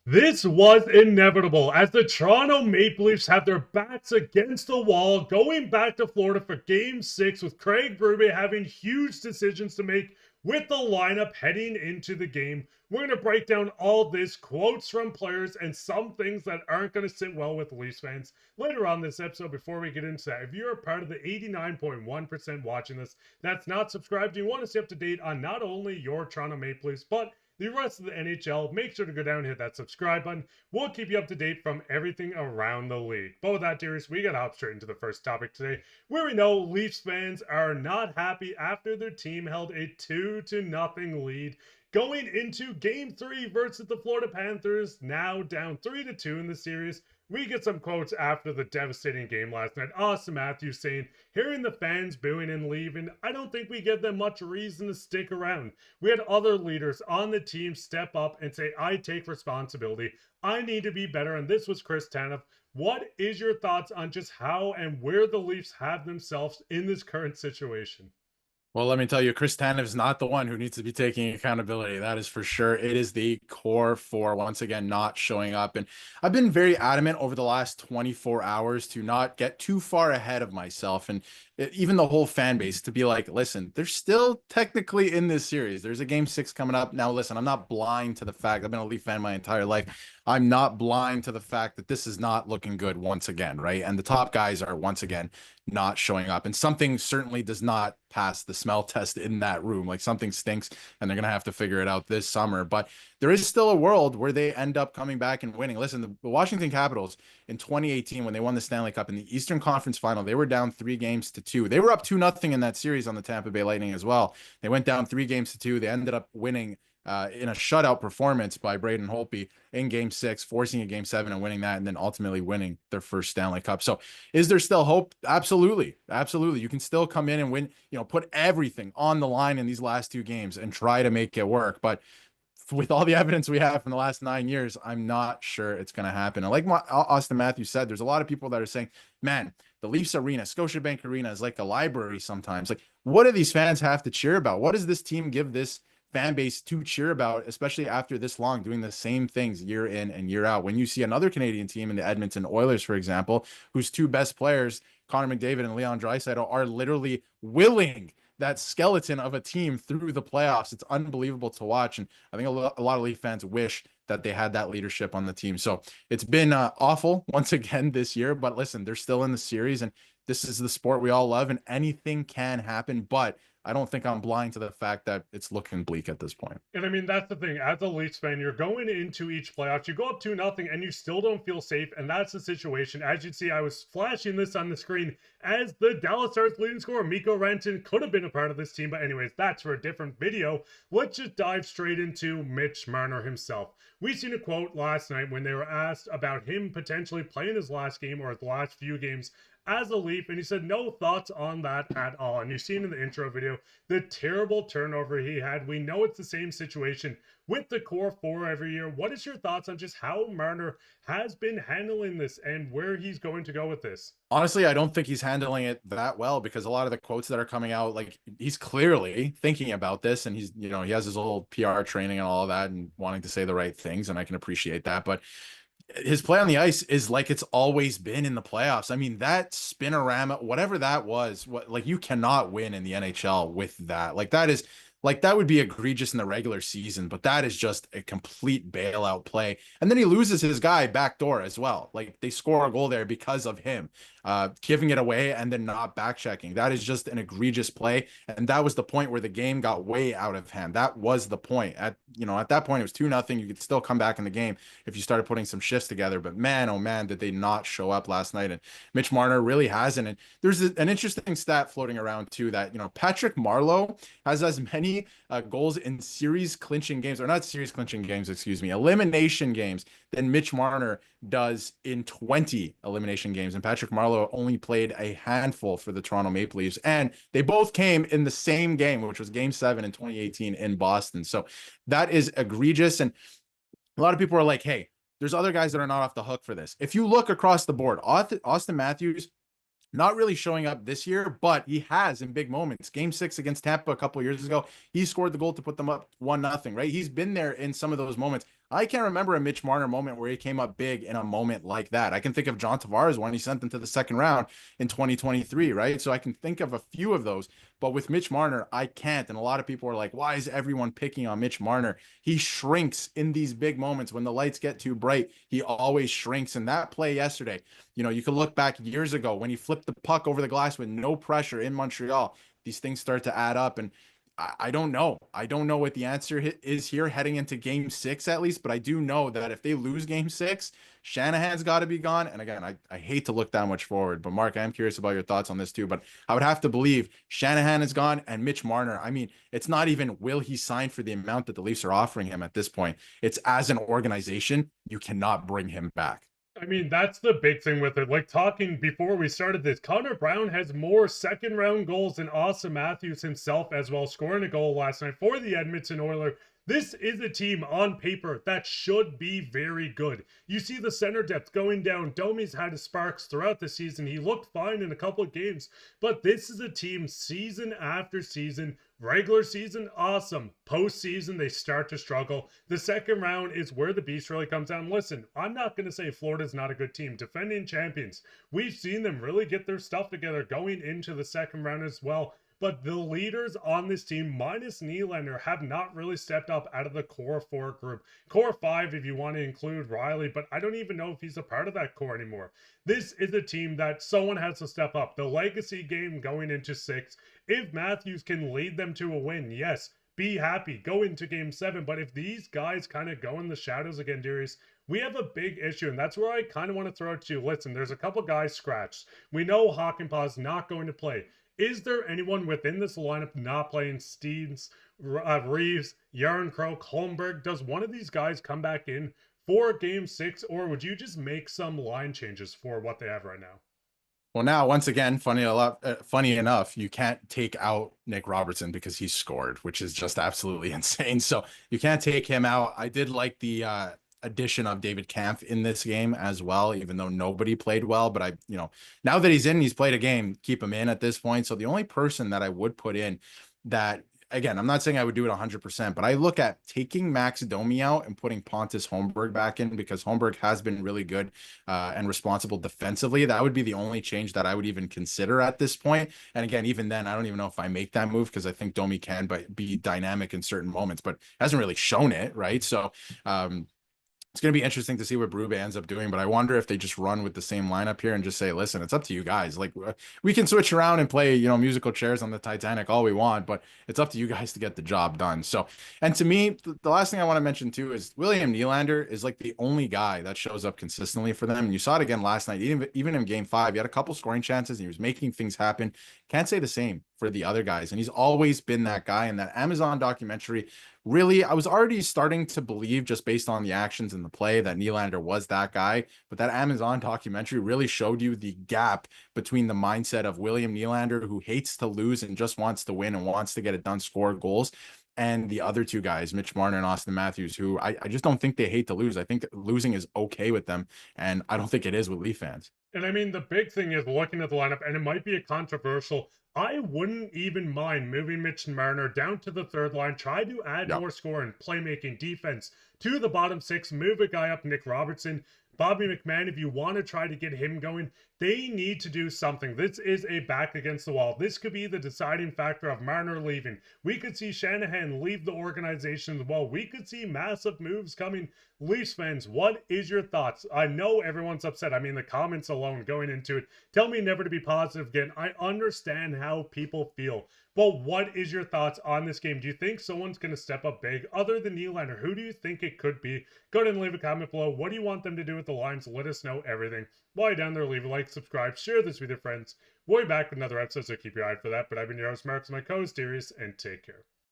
This was inevitable as the Toronto Maple Leafs have their backs against the wall going back to Florida for Game 6 with Craig Berube having huge decisions to make with the lineup heading into the game. We're going to break down all this, quotes from players, and some things that aren't going to sit well with Leafs fans later on this episode. Before we get into that, if you're a part of the 89.1% watching this that's not subscribed, you want to stay up to date on not only your Toronto Maple Leafs, but the rest of the NHL, make sure to go down and hit that subscribe button. We'll keep you up to date from everything around the league. But with that, Darius, we got to hop straight into the first topic today, where we know Leafs fans are not happy after their team held a 2-0 lead going into Game 3 versus the Florida Panthers, now down 3-2 in the series. We get some quotes after the devastating game last night. Austin Matthews saying, hearing the fans booing and leaving, I don't think we give them much reason to stick around. We had other leaders on the team step up and say, I take responsibility. I need to be better. And this was Chris Tanev. What is your thoughts on just how and where the Leafs have themselves in this current situation? Well, let me tell you, Chris Tanev is not the one who needs to be taking accountability. That is for sure. It is the core for, once again, not showing up. And I've been very adamant over the last 24 hours to not get too far ahead of myself and even the whole fan base to be like, listen, they're still technically in this series. There's a Game 6 coming up. Now, listen, I'm not blind to the fact I've been a Leaf fan my entire life. I'm not blind to the fact that this is not looking good once again, right? And the top guys are once again not showing up. And something certainly does not pass the smell test in that room. Like something stinks and they're going to have to figure it out this summer. But there is still a world where they end up coming back and winning. Listen, the Washington Capitals in 2018, when they won the Stanley Cup in the Eastern Conference Final, they were down 3-2. They were up 2-0 in that series on the Tampa Bay Lightning as well. They went down 3-2. They ended up winning in a shutout performance by Braden Holtby in Game 6, forcing a Game 7 and winning that, and then ultimately winning their first Stanley Cup. So is there still hope? Absolutely. Absolutely. You can still come in and win, put everything on the line in these last two games and try to make it work. But with all the evidence we have from the last 9 years, I'm not sure it's going to happen. And like Austin Matthews said, there's a lot of people that are saying, man, the Leafs Arena, Scotiabank Arena is like a library sometimes. Like, what do these fans have to cheer about? What does this team give this fan base to cheer about, especially after this long doing the same things year in and year out? When you see another Canadian team in the Edmonton Oilers, for example, whose two best players, Connor McDavid and Leon Draisaitl, are literally willing that skeleton of a team through the playoffs. It's unbelievable to watch. And I think a lot of Leaf fans wish that they had that leadership on the team. So it's been awful once again this year, but listen, they're still in the series and this is the sport we all love and anything can happen. But I don't think I'm blind to the fact that it's looking bleak at this point. And I mean, that's the thing. As a Leafs fan, you're going into each playoffs, you go up 2-0 and you still don't feel safe. And that's the situation. As you see, I was flashing this on the screen as the Dallas Stars leading scorer, Mikko Rantanen, could have been a part of this team. But anyways, that's for a different video. Let's just dive straight into Mitch Marner himself. We seen a quote last night when they were asked about him potentially playing his last game or his last few games as a Leaf, and he said no thoughts on that at all. And you've seen in the intro video the terrible turnover he had. We know it's the same situation with the core four every year. What is your thoughts on just how Marner has been handling this and where he's going to go with this? Honestly, I don't think he's handling it that well because a lot of the quotes that are coming out, like he's clearly thinking about this and he's, he has his whole PR training and all of that and wanting to say the right things. And I can appreciate that. But his play on the ice is like it's always been in the playoffs. I mean, that spinorama, whatever that was, like you cannot win in the NHL with that. Like that would be egregious in the regular season, but that is just a complete bailout play. And then he loses his guy backdoor as well. Like they score a goal there because of him giving it away and then not back checking. That is just an egregious play. And that was the point where the game got way out of hand. That was the point. At that point, it was 2-0. You could still come back in the game if you started putting some shifts together. But man, oh man, did they not show up last night. And Mitch Marner really hasn't. And there's an interesting stat floating around too that, Patrick Marleau has as many goals in series clinching games, or not series clinching games, excuse me, elimination games than Mitch Marner does in 20 elimination games. And Patrick Marleau only played a handful for the Toronto Maple Leafs. And they both came in the same game, which was Game 7 in 2018 in Boston. So that is egregious. And a lot of people are like, hey, there's other guys that are not off the hook for this. If you look across the board, Austin Matthews, not really showing up this year, but he has in big moments. Game 6 against Tampa a couple years ago, he scored the goal to put them up 1-0, right? He's been there in some of those moments. I can't remember a Mitch Marner moment where he came up big in a moment like that. I can think of John Tavares when he sent them to the second round in 2023, right? So I can think of a few of those. But with Mitch Marner, I can't. And a lot of people are like, why is everyone picking on Mitch Marner? He shrinks in these big moments. When the lights get too bright, he always shrinks. And that play yesterday, you could look back years ago when he flipped the puck over the glass with no pressure in Montreal. These things start to add up. And I don't know. I don't know what the answer is here heading into game 6, at least, but I do know that if they lose game 6, Shanahan's got to be gone. And again, I hate to look that much forward, but Mark, I am curious about your thoughts on this too. But I would have to believe Shanahan is gone and Mitch Marner. I mean, it's not even will he sign for the amount that the Leafs are offering him at this point. It's as an organization, you cannot bring him back. I mean, that's the big thing with it. Like talking before we started this, Connor Brown has more second round goals than Austin Matthews himself as well, scoring a goal last night for the Edmonton Oilers. This is a team on paper that should be very good. You see the center depth going down. Domi's had his sparks throughout the season. He looked fine in a couple of games, but this is a team season after season. Regular season, awesome. Postseason, they start to struggle. The second round is where the beast really comes down. Listen, I'm not going to say Florida's not a good team. Defending champions. We've seen them really get their stuff together going into the second round as well. But the leaders on this team, minus Nylander, have not really stepped up out of the core 4 group. Core 5, if you want to include Riley, but I don't even know if he's a part of that core anymore. This is a team that someone has to step up. The legacy game going into 6, if Matthews can lead them to a win, yes, be happy. Go into game 7. But if these guys kind of go in the shadows again, Darius, we have a big issue, and that's where I kind of want to throw it to you. Listen, there's a couple guys scratched. We know Hakanpää's not going to play. Is there anyone within this lineup not playing? Steens, Reeves, Järnkrok, Holmberg? Does one of these guys come back in for game 6, or would you just make some line changes for what they have right now? Well, now once again, funny enough, you can't take out Nick Robertson because he scored, which is just absolutely insane. So you can't take him out. I did like the addition of David Kampf in this game as well, even though nobody played well. But now that he's in, he's played a game, keep him in at this point. So the only person that I would put in that, again, I'm not saying I would do it 100%, but I look at taking Max Domi out and putting Pontus Holmberg back in because Holmberg has been really good and responsible defensively. That would be the only change that I would even consider at this point. And again, even then, I don't even know if I make that move because I think Domi can be dynamic in certain moments, but hasn't really shown it, right? So, it's going to be interesting to see what Berube ends up doing, but I wonder if they just run with the same lineup here and just say, listen, it's up to you guys. Like, we can switch around and play, musical chairs on the Titanic all we want, but it's up to you guys to get the job done. So, and to me, the last thing I want to mention too is William Nylander is like the only guy that shows up consistently for them. And you saw it again last night, even in game 5, he had a couple scoring chances and he was making things happen. Can't say the same for the other guys. And he's always been that guy. And that Amazon documentary, really, I was already starting to believe just based on the actions in the play that Nylander was that guy. But that Amazon documentary really showed you the gap between the mindset of William Nylander, who hates to lose and just wants to win and wants to get it done, score goals, and the other two guys, Mitch Marner and Austin Matthews, who I just don't think they hate to lose. I think losing is okay with them. And I don't think it is with Leaf fans. And I mean, the big thing is looking at the lineup, and it might be a controversial. I wouldn't even mind moving Mitch Marner down to the third line, try to add more scoring, playmaking, defense to the bottom 6, move a guy up, Nick Robertson, Bobby McMann, if you want to try to get him going, they need to do something. This is a back against the wall. This could be the deciding factor of Marner leaving. We could see Shanahan leave the organization as well. We could see massive moves coming. Leafs fans, what is your thoughts? I know everyone's upset. I mean, the comments alone going into it tell me never to be positive again. I understand how people feel. But what is your thoughts on this game? Do you think someone's going to step up big other than Nylander? Who do you think it could be? Go ahead and leave a comment below. What do you want them to do with the lines? Let us know everything. While you're down there, leave a like, subscribe, share this with your friends. We'll be back with another episode, so keep your eye out for that. But I've been your host, Mark, my co-host, Darius, and take care.